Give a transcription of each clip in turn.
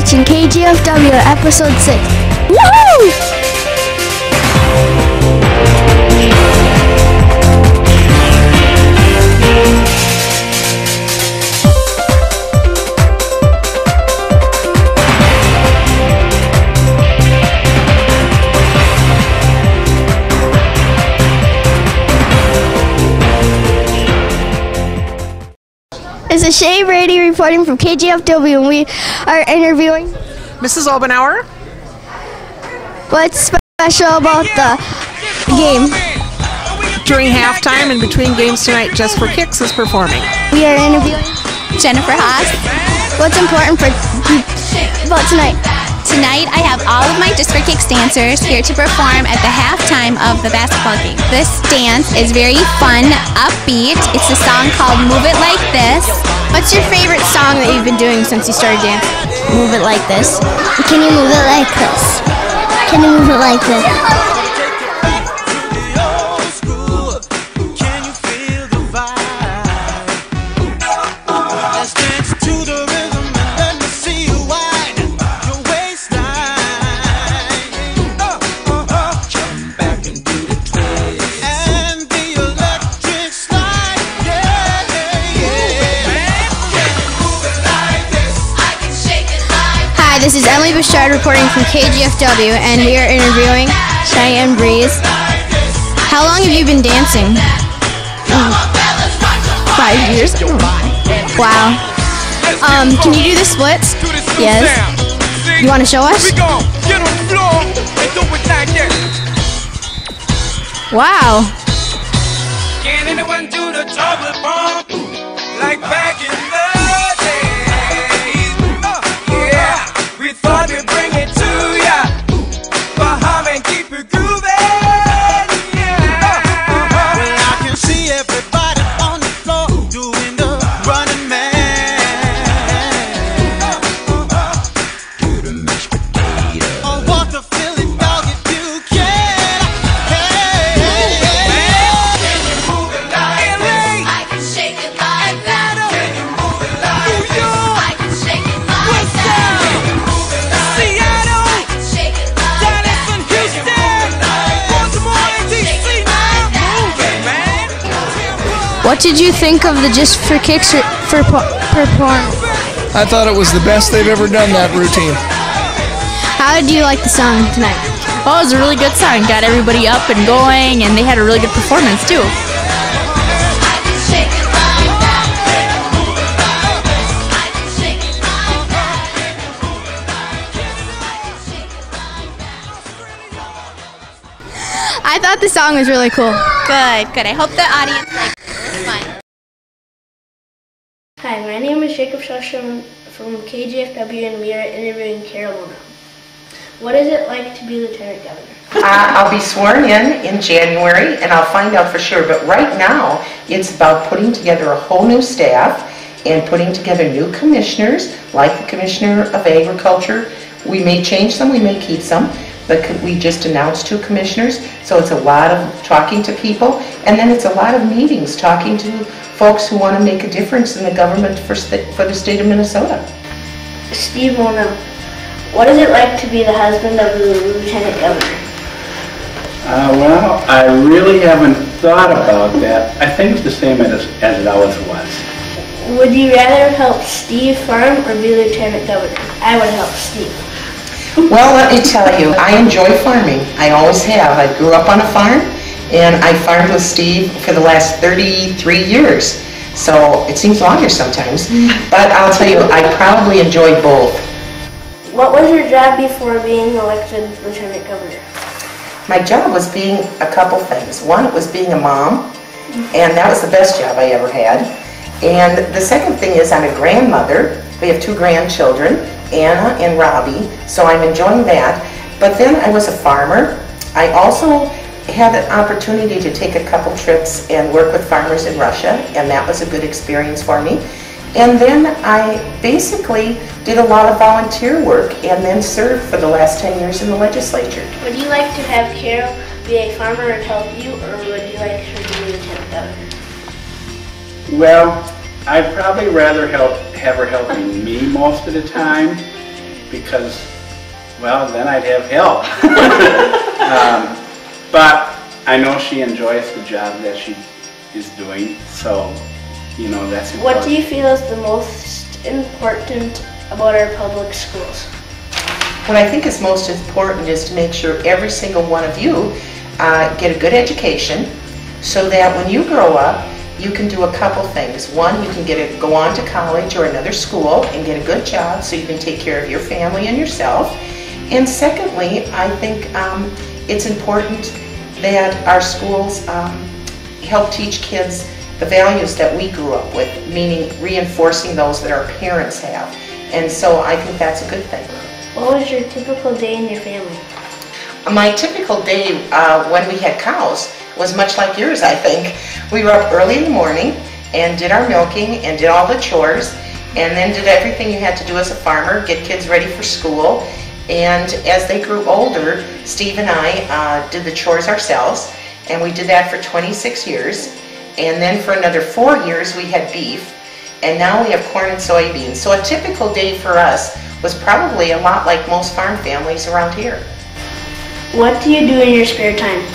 watching KGFW Episode 6. Woohoo! This is Shay Brady reporting from KGFW, and we are interviewing Mrs. Obenauer. What's special about the game? During halftime and between games tonight, Just For Kix is performing. We are interviewing Jennifer Haas. What's important about tonight? Tonight I have all of my Just For Kix dancers here to perform at the halftime of the basketball game. This dance is very fun, upbeat. It's a song called Move It Like This. What's your favorite song that you've been doing since you started dancing? Move It Like This. Can you move it like this? Can you move it like this? This is Emily Bouchard reporting from KGFW, and we are interviewing Cheyenne Breeze. How long have you been dancing? 5 years. Wow. Can you do the splits? Yes. You want to show us? Wow. Can anyone do the chocolate bomb like back in the thought we'd bring it to ya, but hum and keep it grooving, yeah. Well, I can see everybody on the floor doing the running man. Get a mashed potato. Oh, what a feeling, dog, if you can. Hey, man. Can you move it like this? I can shake it like that. Can you move it like this? I can shake it like that. What did you think of the Just For Kix performance? I thought it was the best they've ever done, that routine. How did you like the song tonight? Oh, it was a really good song. Got everybody up and going, and they had a really good performance too. I thought the song was really cool. Good, good. I hope the audience liked it. It was fun. Hi, my name is Jacob Shostrom from KGFW, and we are interviewing Carol Molnau. What is it like to be Lieutenant Governor? I'll be sworn in January, and I'll find out for sure. But right now, it's about putting together a whole new staff and putting together new commissioners, like the Commissioner of Agriculture. We may change some, we may keep some. But we just announced 2 commissioners, so it's a lot of talking to people, and then it's a lot of meetings, talking to folks who want to make a difference in the government for the state of Minnesota. Steve Werner, what is it like to be the husband of the Lieutenant Governor? Well, I really haven't thought about that. I think it's the same as it always was. Would you rather help Steve farm or be Lieutenant Governor? I would help Steve. Well, let me tell you, I enjoy farming. I always have. I grew up on a farm, and I farmed with Steve for the last 33 years. So it seems longer sometimes, but I'll tell you, I probably enjoy both. What was your job before being elected Lieutenant Governor? My job was being a couple things. One, it was being a mom, and that was the best job I ever had. And the second thing is I'm a grandmother. We have 2 grandchildren, Anna and Robbie, so I'm enjoying that. But then I was a farmer. I also had an opportunity to take a couple trips and work with farmers in Russia, and that was a good experience for me. And then I basically did a lot of volunteer work and then served for the last 10 years in the legislature. Would you like to have Carol be a farmer and help you, or would you like her to be Lieutenant Governor? Well, I'd probably rather have her helping me most of the time, because, well, then I'd have help. But I know she enjoys the job that she is doing, so, you know, that's important. What do you feel is the most important about our public schools? What I think is most important is to make sure every single one of you get a good education, so that when you grow up, you can do a couple things. One, you can go on to college or another school and get a good job so you can take care of your family and yourself. And secondly, I think it's important that our schools help teach kids the values that we grew up with, meaning reinforcing those that our parents have. And so I think that's a good thing. What was your typical day in your family? My typical day when we had cows was much like yours, I think. We were up early in the morning and did our milking and did all the chores, and then did everything you had to do as a farmer, get kids ready for school. And as they grew older, Steve and I did the chores ourselves, and we did that for 26 years. And then for another 4 years we had beef, and now we have corn and soybeans. So a typical day for us was probably a lot like most farm families around here. What do you do in your spare time?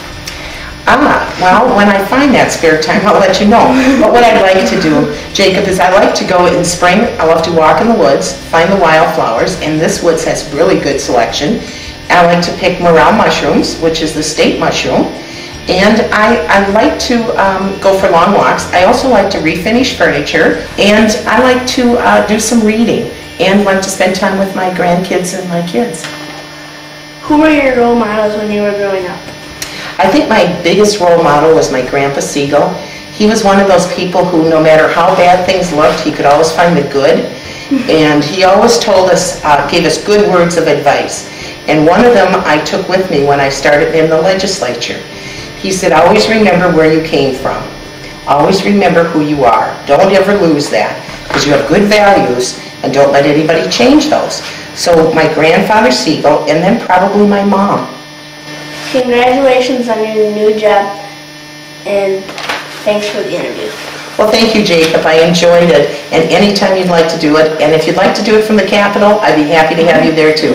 Well, when I find that spare time, I'll let you know. But what I like to do, Jacob, is I like to go in spring. I love to walk in the woods, find the wildflowers, and this woods has really good selection. I like to pick morel mushrooms, which is the state mushroom. And I like to go for long walks. I also like to refinish furniture, and I like to do some reading, and like to spend time with my grandkids and my kids. Who were your role models when you were growing up? I think my biggest role model was my Grandpa Siegel. He was one of those people who, no matter how bad things looked, he could always find the good. And he always told us, gave us good words of advice. And one of them I took with me when I started in the legislature. He said, always remember where you came from. Always remember who you are. Don't ever lose that, because you have good values, and don't let anybody change those. So my grandfather Siegel, and then probably my mom. Congratulations on your new job, and thanks for the interview. Well, thank you, Jacob. I enjoyed it, and anytime you'd like to do it, and if you'd like to do it from the Capitol, I'd be happy to have you there too.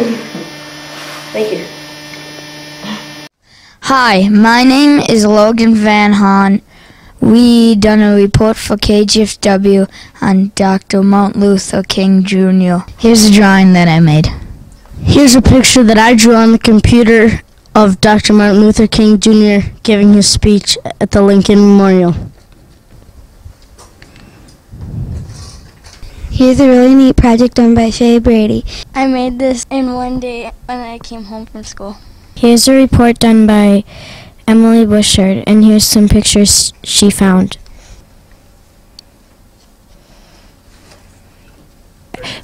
Thank you. Hi, my name is Logan Van Hahn. We done a report for KGFW on Dr. Martin Luther King Jr. Here's a drawing that I made. Here's a picture that I drew on the computer of Dr. Martin Luther King Jr. giving his speech at the Lincoln Memorial. Here's a really neat project done by Shay Brady. I made this in one day when I came home from school. Here's a report done by Emily Bushard, and here's some pictures she found.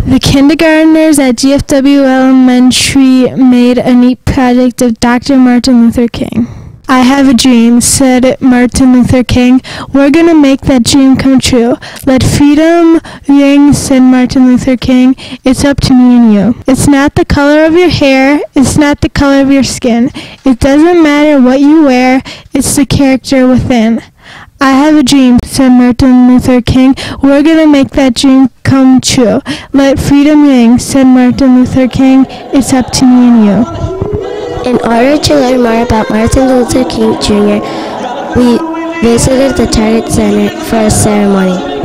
The kindergartners at GFW Elementary made a neat project of Dr. Martin Luther King. I have a dream, said Martin Luther King. We're going to make that dream come true. Let freedom ring, said Martin Luther King. It's up to me and you. It's not the color of your hair. It's not the color of your skin. It doesn't matter what you wear. It's the character within. I have a dream, said Martin Luther King. We're going to make that dream come true. Let freedom ring, said Martin Luther King. It's up to me and you. In order to learn more about Martin Luther King Jr., we visited the Target Center for a ceremony.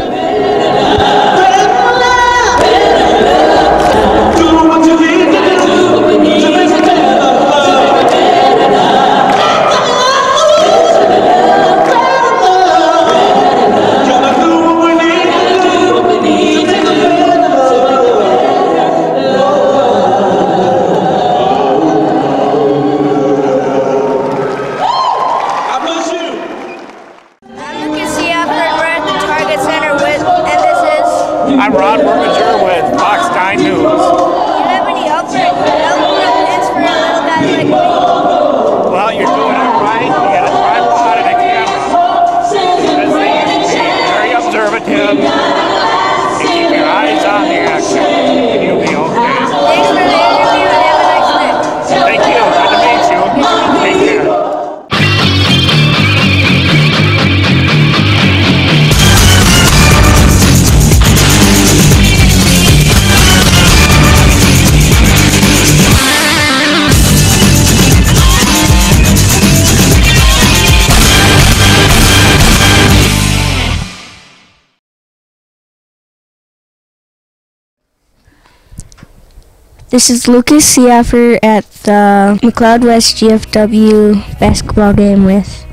This is Lucas Siaffer at the McLeod West GFW basketball game with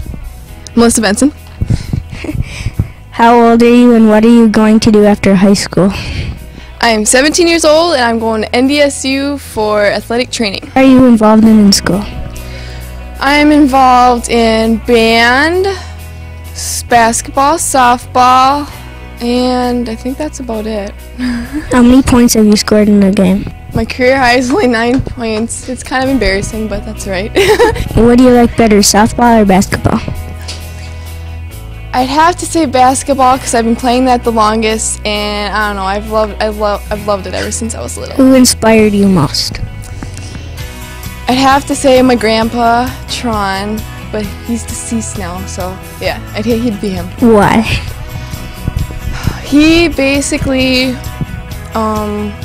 Melissa Bensen. How old are you and what are you going to do after high school? I am 17 years old and I'm going to NDSU for athletic training. What are you involved in school? I'm involved in band, basketball, softball, and I think that's about it. How many points have you scored in a game? My career high is only 9 points. It's kind of embarrassing, but that's right. What do you like better, softball or basketball? I'd have to say basketball because I've been playing that the longest, and I don't know, I've loved it ever since I was little. Who inspired you most? I'd have to say my grandpa, Tron, but he's deceased now, so yeah, he'd be him. Why? He basically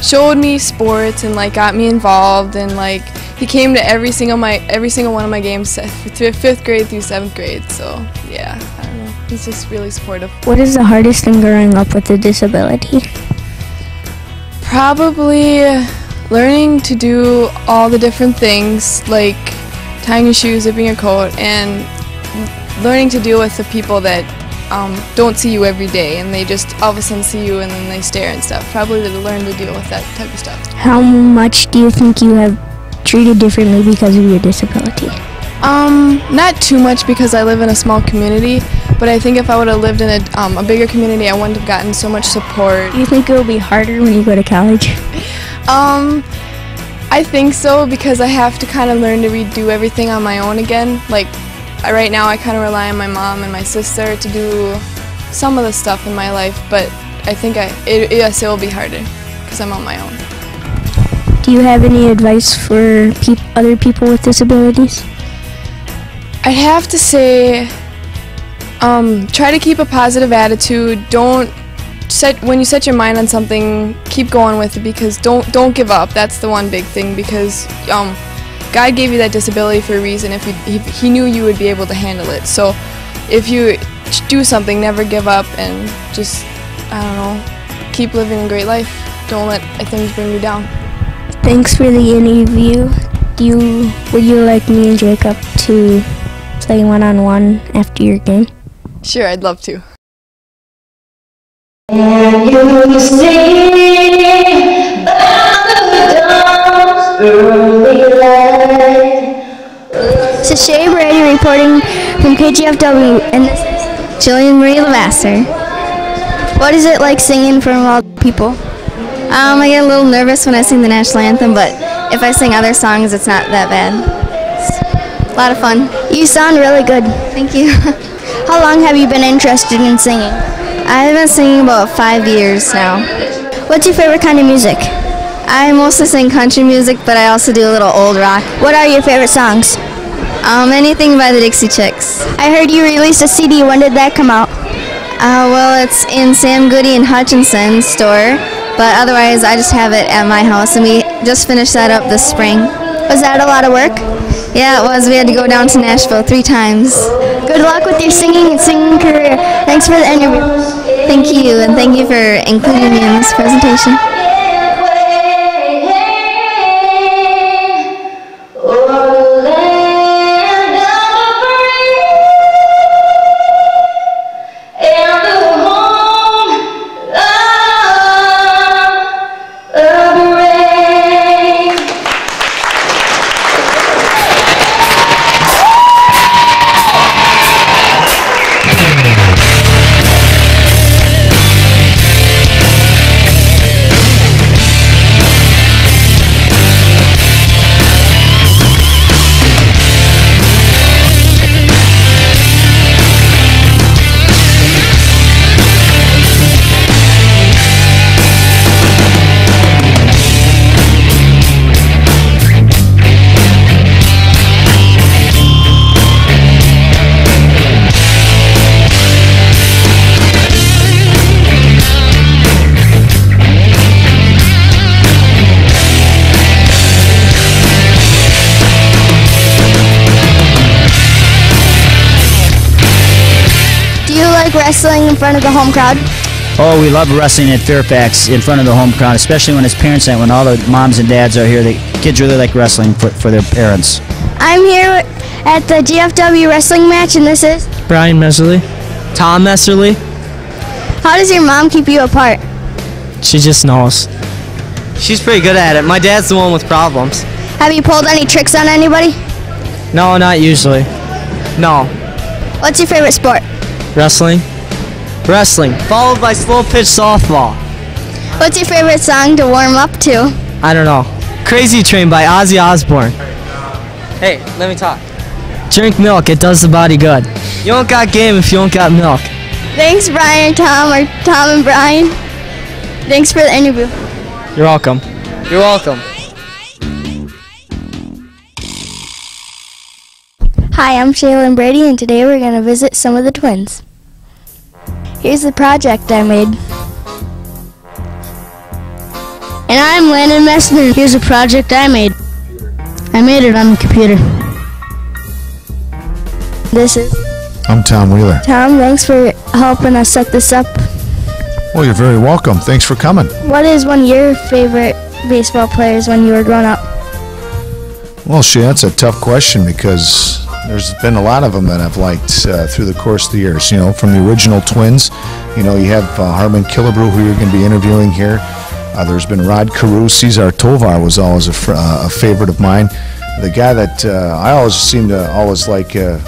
showed me sports and like got me involved, and like he came to every single one of my games, 5th grade through 7th grade. So yeah, I don't know. He's just really supportive. What is the hardest thing growing up with a disability? Probably learning to do all the different things, like tying your shoes, zipping your coat, and learning to deal with the people that don't see you every day, and they just all of a sudden see you and then they stare and stuff. Probably to learn to deal with that type of stuff. How much do you think you have treated differently because of your disability? Not too much because I live in a small community, but I think if I would have lived in a bigger community, I wouldn't have gotten so much support. Do you think it will be harder when you go to college? I think so, because I have to kind of learn to redo everything on my own again. Like right now I kind of rely on my mom and my sister to do some of the stuff in my life, but I think yes, it will be harder because I'm on my own. Do you have any advice for other people with disabilities? I'd have to say try to keep a positive attitude. When you set your mind on something, keep going with it, because don't give up. That's the one big thing, because God gave you that disability for a reason. If he knew you would be able to handle it. So if you do something, never give up, and just, I don't know, keep living a great life. Don't let things bring you down. Thanks for the interview. Would you like me and Jacob to play one-on-one after your game? Sure, I'd love to. And you sing about the dawn's early light. This is Shay Brady reporting from KGFW, and this is Jillian Marie LeVasseur. What is it like singing in front of all the people? I get a little nervous when I sing the national anthem, but if I sing other songs, it's not that bad. It's a lot of fun. You sound really good. Thank you. How long have you been interested in singing? I've been singing about 5 years now. What's your favorite kind of music? I mostly sing country music, but I also do a little old rock. What are your favorite songs? Anything by the Dixie Chicks. I heard you released a CD. When did that come out? Well, it's in Sam Goody and Hutchinson's store, but otherwise I just have it at my house, and we just finished that up this spring. Was that a lot of work? Yeah, it was. We had to go down to Nashville 3 times. Good luck with your singing career. Thanks for the interview. Thank you, and thank you for including me in this presentation. Wrestling in front of the home crowd? Oh, we love wrestling at Fairfax in front of the home crowd, especially when it's parents' night, when all the moms and dads are here. The kids really like wrestling for their parents. I'm here at the GFW wrestling match, and this is Brian Messerly. Tom Messerly. How does your mom keep you apart? She just knows. She's pretty good at it. My dad's the one with problems. Have you pulled any tricks on anybody? No, not usually. No. What's your favorite sport? Wrestling. Wrestling, followed by slow pitch softball. What's your favorite song to warm up to? I don't know. Crazy Train by Ozzy Osbourne. Hey, let me talk. Drink milk, it does the body good. You don't got game if you don't got milk. Thanks, Brian and Tom, or Tom and Brian. Thanks for the interview. You're welcome. You're welcome. Hi, I'm Jillian Brady, and today we're going to visit some of the twins. Here's the project I made. And I'm Landon Messner. Here's a project I made. I made it on the computer. This is I'm Tom Wheeler. Tom. Thanks for helping us set this up. Well, you're very welcome. Thanks for coming. What is one of your favorite baseball players when you were growing up? Well, that's a tough question because there's been a lot of them that I've liked through the course of the years. You know, from the original Twins, you have Harmon Killebrew, who you're going to be interviewing here. There's been Rod Carew. Cesar Tovar was always a favorite of mine. The guy that I always seemed to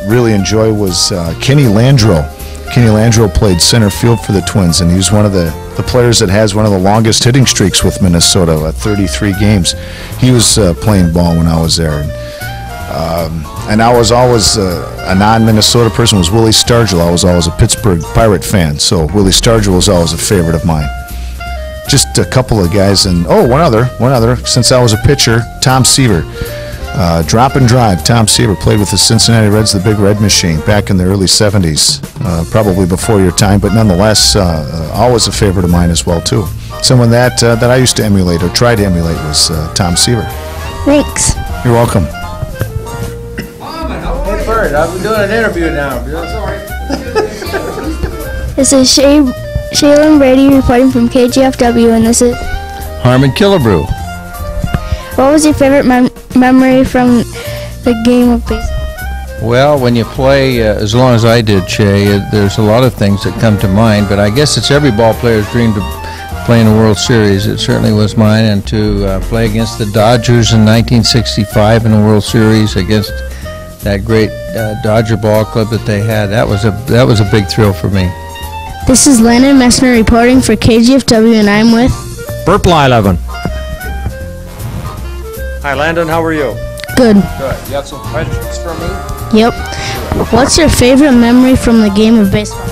really enjoy was Kenny Landreau. Kenny Landreau played center field for the Twins, and he was one of the players that has one of the longest hitting streaks with Minnesota at 33 games. He was playing ball when I was there. And I was always a non-Minnesota person. Was Willie Stargell. I was always a Pittsburgh Pirate fan, so Willie Stargell was always a favorite of mine. Just a couple of guys, and one other. Since I was a pitcher, Tom Seaver. Drop and drive. Tom Seaver played with the Cincinnati Reds, the Big Red Machine, back in the early 70s, probably before your time, but nonetheless, always a favorite of mine as well, too. Someone that I used to emulate or try to emulate was Tom Seaver. Thanks. You're welcome. Hey, Bird, I'm doing an interview now. This is Shaylin Brady reporting from KGFW, and this is Harmon Killebrew. What was your favorite memory from the game of baseball? Well, when you play as long as I did, Shay, there's a lot of things that come to mind, but I guess it's every ball player's dream to play in a World Series. It certainly was mine, and to play against the Dodgers in 1965 in a World Series against that great Dodger ball club that they had, that was a big thrill for me. This is Landon Messner reporting for KGFW, and I'm with Burt Blyleven. Hi, Landon. How are you? Good. Good. You have some questions for me? Yep. What's your favorite memory from the game of baseball?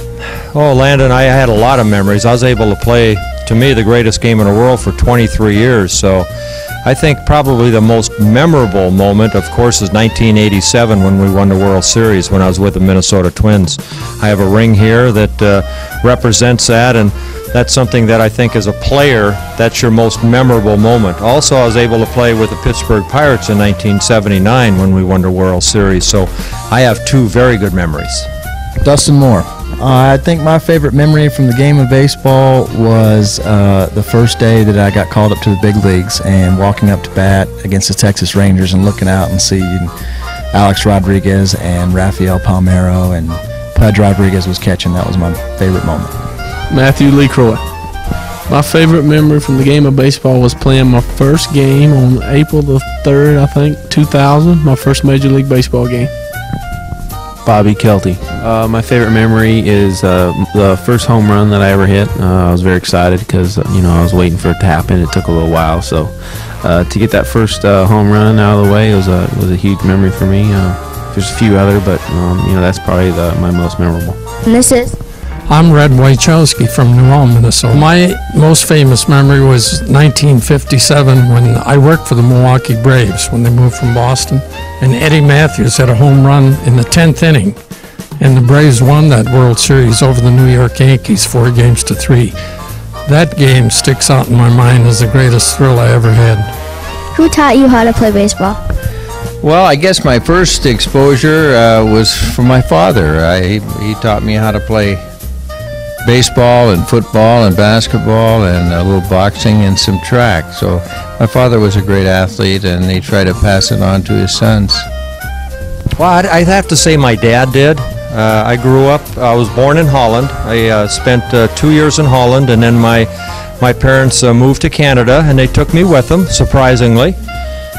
Oh, Landon, I had a lot of memories. I was able to play, to me, the greatest game in the world for 23 years. So I think probably the most memorable moment, of course, is 1987 when we won the World Series when I was with the Minnesota Twins. I have a ring here that represents that, and that's something that I think as a player, that's your most memorable moment. Also, I was able to play with the Pittsburgh Pirates in 1979 when we won the World Series. So I have two very good memories. Dustin Moore. I think my favorite memory from the game of baseball was the first day that I got called up to the big leagues and walking up to bat against the Texas Rangers and looking out and seeing Alex Rodriguez and Rafael Palmeiro and Pudge Rodriguez was catching. That was my favorite moment. Matthew Lee Croy. My favorite memory from the game of baseball was playing my first game on April the 3rd, I think, 2000, my first Major League Baseball game. Bobby Kelty. My favorite memory is the first home run that I ever hit. I was very excited because I was waiting for it to happen. It took a little while, so to get that first home run out of the way was a huge memory for me. There's a few other, but that's probably my most memorable. And this is I'm Red Wojciechowski from New Ulm, Minnesota. My most famous memory was 1957 when I worked for the Milwaukee Braves when they moved from Boston, and Eddie Matthews had a home run in the 10th inning, and the Braves won that World Series over the New York Yankees 4-3. That game sticks out in my mind as the greatest thrill I ever had. Who taught you how to play baseball? Well, I guess my first exposure was from my father. He taught me how to play baseball and football and basketball and a little boxing and some track. So my father was a great athlete, and he tried to pass it on to his sons. Well, I'd have to say my dad did. I grew up, I was born in Holland. I spent 2 years in Holland, and then my parents moved to Canada, and they took me with them, surprisingly.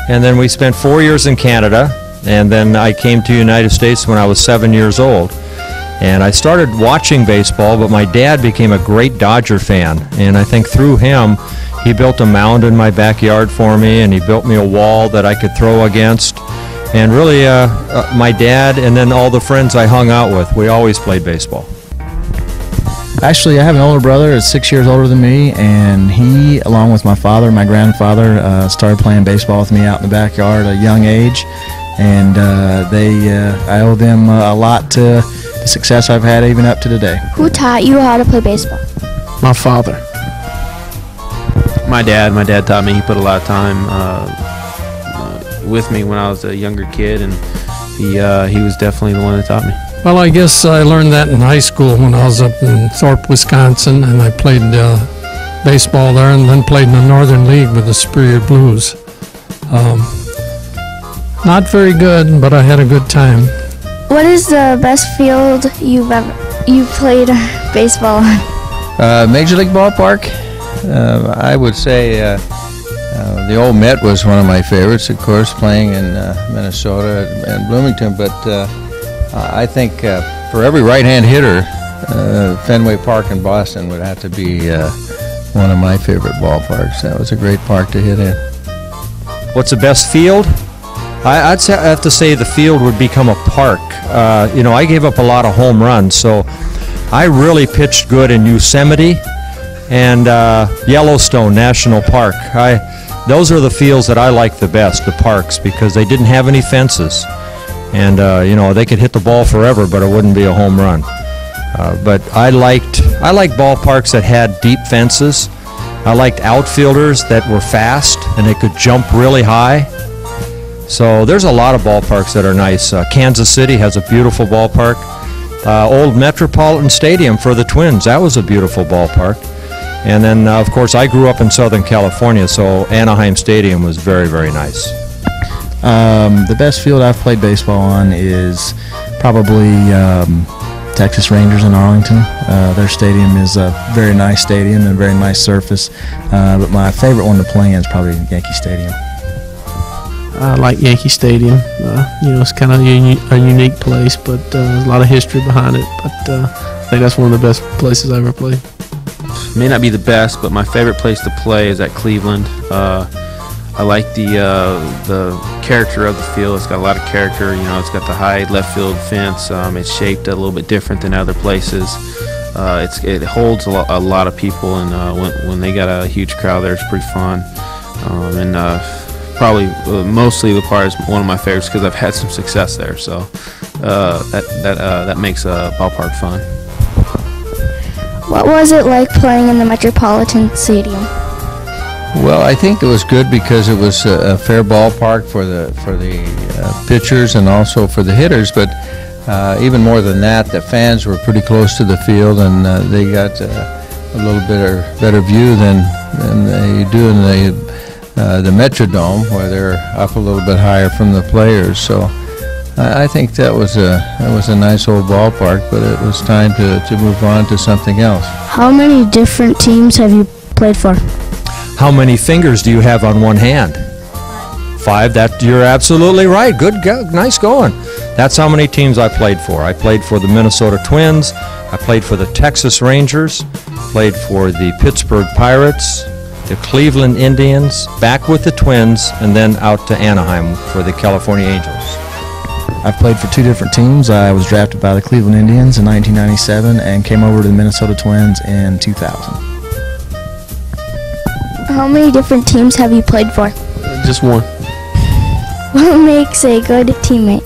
And then we spent 4 years in Canada, and then I came to the United States when I was 7 years old. And I started watching baseball, but my dad became a great Dodger fan. And I think through him, he built a mound in my backyard for me, and he built me a wall that I could throw against. And really, my dad and then all the friends I hung out with, we always played baseball. Actually, I have an older brother that's 6 years older than me, and he, along with my father, my grandfather, started playing baseball with me out in the backyard at a young age. And I owe them a lot to the success I've had even up to today. Who taught you how to play baseball? My father. My dad taught me. He put a lot of time with me when I was a younger kid, and he was definitely the one that taught me. Well, I guess I learned that in high school when I was up in Thorpe, Wisconsin, and I played baseball there, and then played in the Northern League with the Superior Blues. Not very good, but I had a good time. What is the best field you've played baseball on? Major League Ballpark, I would say the old Met was one of my favorites, of course, playing in Minnesota and Bloomington, but I think for every right-hand hitter, Fenway Park in Boston would have to be one of my favorite ballparks. That was a great park to hit in. What's the best field? I'd have to say the field would become a park. You know, I gave up a lot of home runs, so I really pitched good in Yosemite and Yellowstone National Park. Those are the fields that I like the best, the parks, because they didn't have any fences. And, you know, they could hit the ball forever, but it wouldn't be a home run. But I liked ballparks that had deep fences. I liked outfielders that were fast and they could jump really high. So there's a lot of ballparks that are nice. Kansas City has a beautiful ballpark. Old Metropolitan Stadium for the Twins, that was a beautiful ballpark. And then, of course, I grew up in Southern California, so Anaheim Stadium was very, very nice. The best field I've played baseball on is probably Texas Rangers in Arlington. Their stadium is a very nice stadium and a very nice surface, but my favorite one to play in is probably Yankee Stadium. I like Yankee Stadium. You know, it's kind of a unique place, but there's a lot of history behind it. But I think that's one of the best places I ever played. May not be the best, but my favorite place to play is at Cleveland. I like the character of the field. It's got a lot of character. You know, it's got the high left field fence. It's shaped a little bit different than other places. It holds a lot of people, and when they got a huge crowd there, it's pretty fun. Probably mostly the part is one of my favorites because I've had some success there. So that makes a ballpark fun. What was it like playing in the Metropolitan Stadium? Well, I think it was good because it was a fair ballpark for the pitchers and also for the hitters. But even more than that, the fans were pretty close to the field, and they got a little better view than they do in the Metrodome, where they're up a little bit higher from the players. So I think that was a nice old ballpark, but it was time to move on to something else. How many different teams have you played for? How many fingers do you have on one hand? 5. That you're absolutely right. Good, nice going. That's how many teams I played for. I played for the Minnesota Twins. I played for the Texas Rangers. Played for the Pittsburgh Pirates, the Cleveland Indians, back with the Twins, and then out to Anaheim for the California Angels. I've played for 2 different teams. I was drafted by the Cleveland Indians in 1997 and came over to the Minnesota Twins in 2000. How many different teams have you played for? Just one. What makes a good teammate?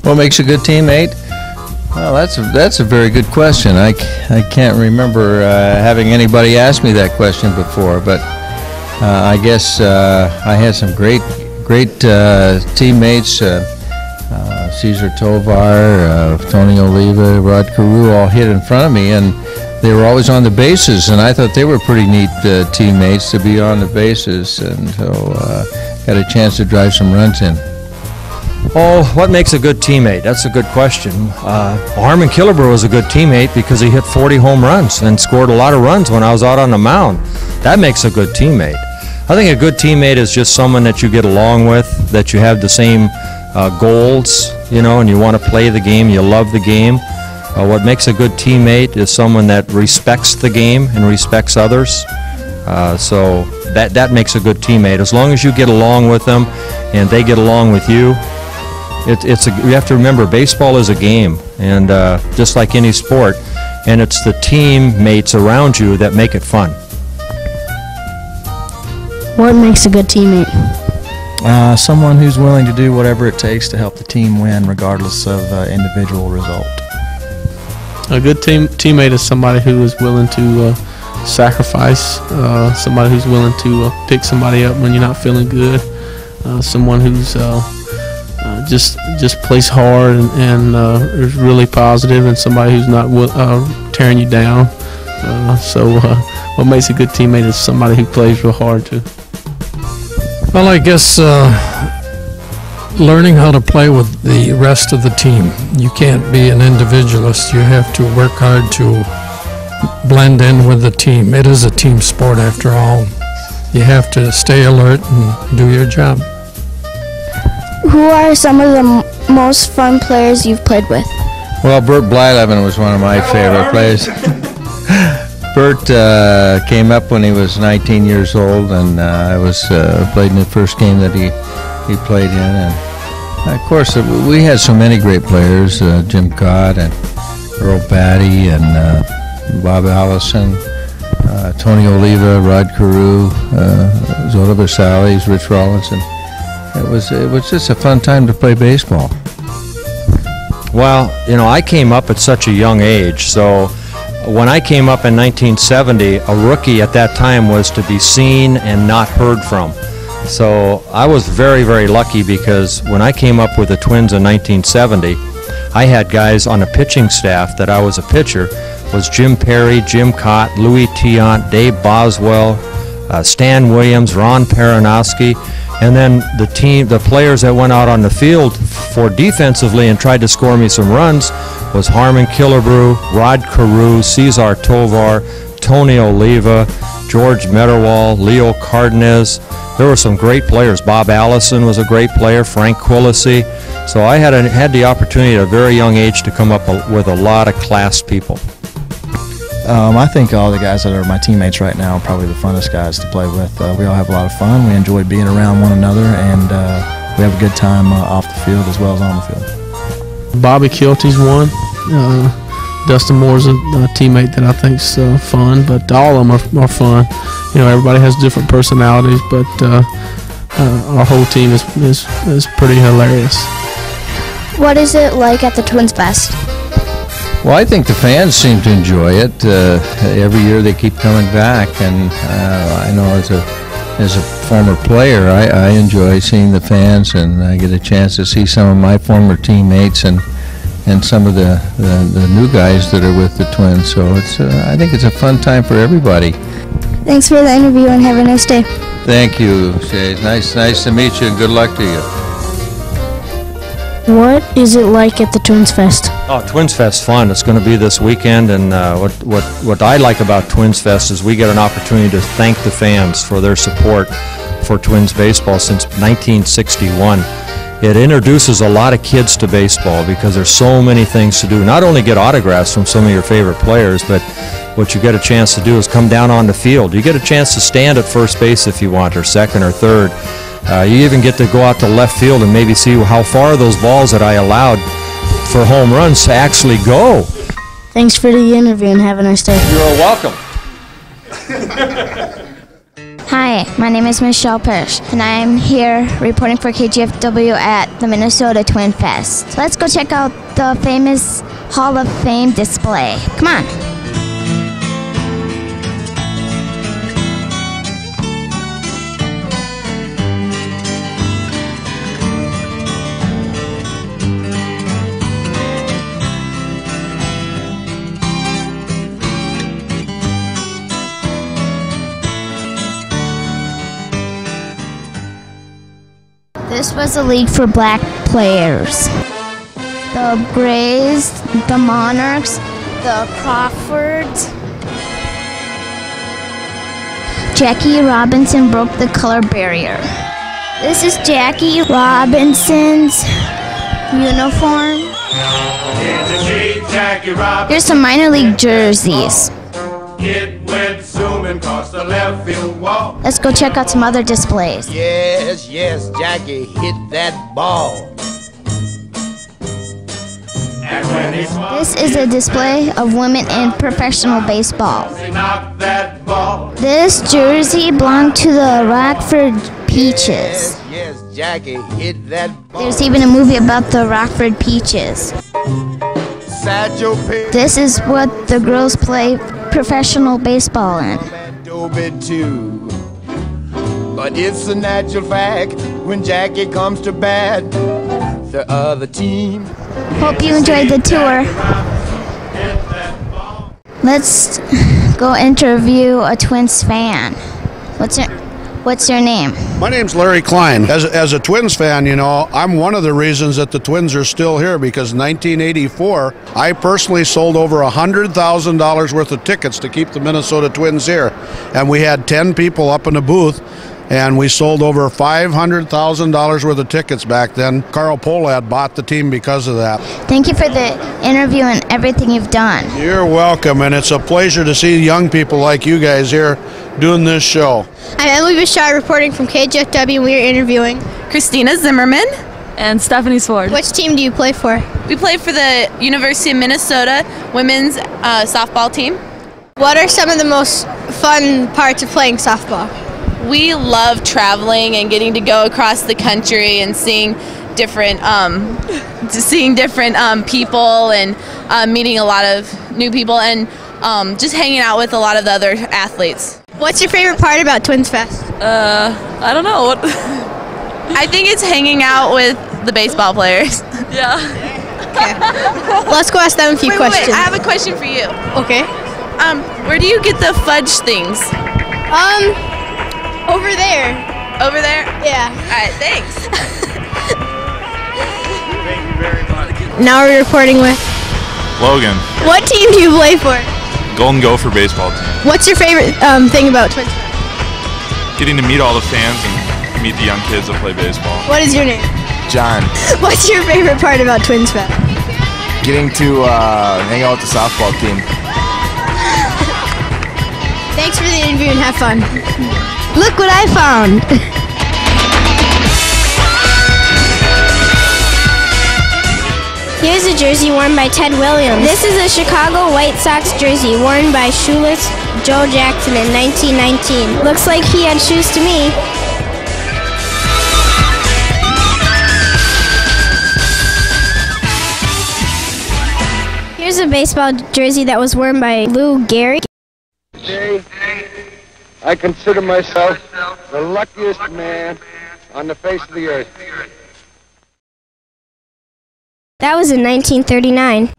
What makes a good teammate? Well, that's a very good question. I can't remember having anybody ask me that question before, but I guess I had some great teammates. Cesar Tovar, Tony Oliva, Rod Carew all hit in front of me, and they were always on the bases, and I thought they were pretty neat teammates to be on the bases, and so got a chance to drive some runs in. Oh, what makes a good teammate? That's a good question. Harmon Killebrew was a good teammate because he hit 40 home runs and scored a lot of runs when I was out on the mound. That makes a good teammate. I think a good teammate is just someone that you get along with, that you have the same goals, you know, and you want to play the game, you love the game. What makes a good teammate is someone that respects the game and respects others. So that makes a good teammate. As long as you get along with them and they get along with you, you have to remember, baseball is a game, and just like any sport, and it's the teammates around you that make it fun. What makes a good teammate? Someone who's willing to do whatever it takes to help the team win, regardless of individual result. A good teammate is somebody who is willing to sacrifice, somebody who's willing to pick somebody up when you're not feeling good, someone who's just plays hard and is really positive, and somebody who's not tearing you down. So what makes a good teammate is somebody who plays real hard too. Well, I guess learning how to play with the rest of the team. You can't be an individualist. You have to work hard to blend in with the team. It is a team sport after all. You have to stay alert and do your job. Who are some of the most fun players you've played with? Well, Bert Blyleven was one of my favorite players. Bert came up when he was 19 years old, and I was played in the first game that he played in. And of course, we had so many great players: Jim Cott and Earl Batty and Bob Allison, Tony Oliva, Rod Carew, Zola Versalles, Rich Rawlinson. It was just a fun time to play baseball. Well, you know, I came up at such a young age, so when I came up in 1970, a rookie at that time was to be seen and not heard from. So I was very, very lucky, because when I came up with the Twins in 1970, I had guys on a pitching staff that I was a pitcher, was Jim Perry, Jim Cott, Louis Tiant, Dave Boswell, Stan Williams, Ron Paranowski, and then the players that went out on the field for defensively and tried to score me some runs was Harmon Killebrew, Rod Carew, Cesar Tovar, Tony Oliva, George Metterwall, Leo Cardenas. There were some great players. Bob Allison was a great player, Frank Quillisi. So I had the opportunity at a very young age to come up with a lot of class people. I think all the guys that are my teammates right now are probably the funnest guys to play with. We all have a lot of fun. We enjoy being around one another, and we have a good time off the field as well as on the field. Bobby Kilty's one. Dustin Moore's a teammate that I think's fun, but all of them are fun. You know, everybody has different personalities, but our whole team is pretty hilarious. What is it like at the Twinsfest? Well, I think the fans seem to enjoy it. Every year they keep coming back, and I know as a former player, I enjoy seeing the fans, and I get a chance to see some of my former teammates and some of the new guys that are with the Twins. So I think it's a fun time for everybody. Thanks for the interview, and have a nice day. Thank you, Shay. It's nice to meet you, and good luck to you. What is it like at the Twinsfest? Oh, Twinsfest's fun. It's going to be this weekend, and what I like about Twinsfest is we get an opportunity to thank the fans for their support for Twins baseball since 1961. It introduces a lot of kids to baseball because there's so many things to do. Not only get autographs from some of your favorite players, but what you get a chance to do is come down on the field. You get a chance to stand at first base if you want, or second or third. You even get to go out to left field and maybe see how far those balls that I allowed for home runs to actually go. Thanks for the interview, and have a nice day. You're welcome. Hi, my name is Michelle Parrish, and I'm here reporting for KGFW at the Minnesota Twinsfest. Let's go check out the famous Hall of Fame display. Come on. This was a league for black players. The Grays, the Monarchs, the Crawfords. Jackie Robinson broke the color barrier. This is Jackie Robinson's uniform. Here's some minor league jerseys. Let's go check out some other displays. Yes, yes, Jackie hit that ball. This is a display of women in professional baseball. This jersey belonged to the Rockford Peaches. Yes, Jackie hit that ball. There's even a movie about the Rockford Peaches. This is what the girls play professional baseball in. But it's a natural fact when Jackie comes to bat, the other team. Hope you enjoyed the tour. Let's go interview a Twins fan. What's your name? My name's Larry Klein. As a Twins fan, you know, I'm one of the reasons that the Twins are still here, because in 1984, I personally sold over $100,000 worth of tickets to keep the Minnesota Twins here. And we had 10 people up in the booth, and we sold over $500,000 worth of tickets back then. Carol Molnau bought the team because of that. Thank you for the interview and everything you've done. You're welcome, and it's a pleasure to see young people like you guys here doing this show. I'm Emily Bouchard reporting from KGFW, and we are interviewing Christina Zimmerman and Stephanie Sword. Which team do you play for? We play for the University of Minnesota women's softball team. What are some of the most fun parts of playing softball? We love traveling and getting to go across the country and seeing different people and meeting a lot of new people and just hanging out with a lot of the other athletes. What's your favorite part about Twinsfest? I don't know. I think it's hanging out with the baseball players. Yeah. Okay. Let's go ask them a few questions. Wait, I have a question for you. Okay. Where do you get the fudge things? Over there. Over there? Yeah. All right, thanks. Thank you very much. Now we're reporting with Logan. What team do you play for? Golden Gopher baseball team. What's your favorite thing about Twins? Getting to meet all the fans and meet the young kids that play baseball. What is your name? John. What's your favorite part about Twins Fest? Getting to hang out with the softball team. Thanks for the interview and have fun. Look what I found. Here's a jersey worn by Ted Williams. This is a Chicago White Sox jersey worn by shoeless Joe Jackson in 1919. Looks like he had shoes to me. Here's a baseball jersey that was worn by Lou Gehrig. Today, I consider myself the luckiest man on the face of the earth. That was in 1939.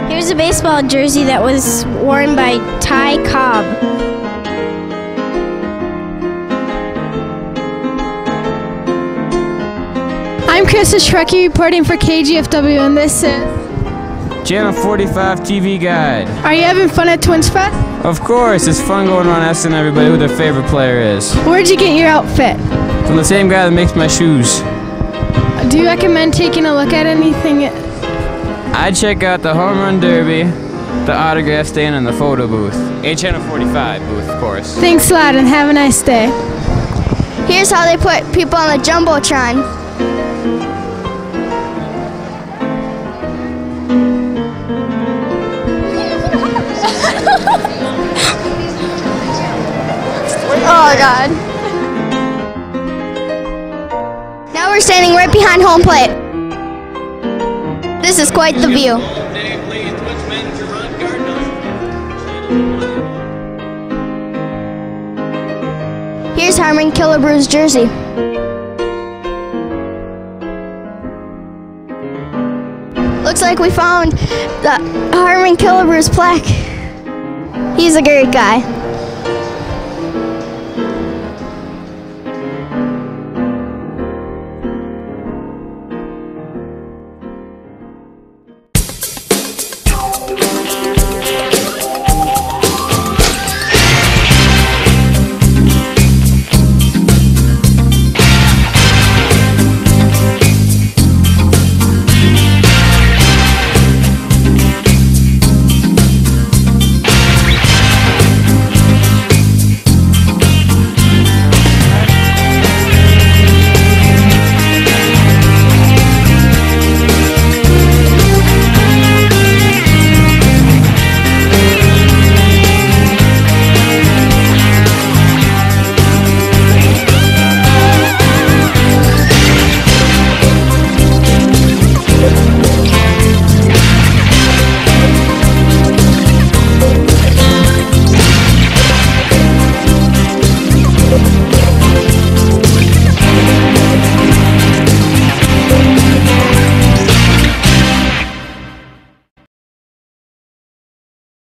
Here's a baseball jersey that was worn by Ty Cobb. I'm Krista Shrekky reporting for KGFW, and this is Channel 45 TV Guide. Are you having fun at Twins Fest? Of course, it's fun going around asking everybody who their favorite player is. Where'd you get your outfit? From the same guy that makes my shoes. Do you recommend taking a look at anything? I'd check out the Home Run Derby, the autograph stand, and the photo booth. A Channel 45 booth, of course. Thanks a lot and have a nice day. Here's how they put people on the Jumbotron. Oh God. Now we're standing right behind home plate. This is quite the view. Here's Harmon Killebrew's jersey. Looks like we found the Harmon Killebrews plaque. He's a great guy.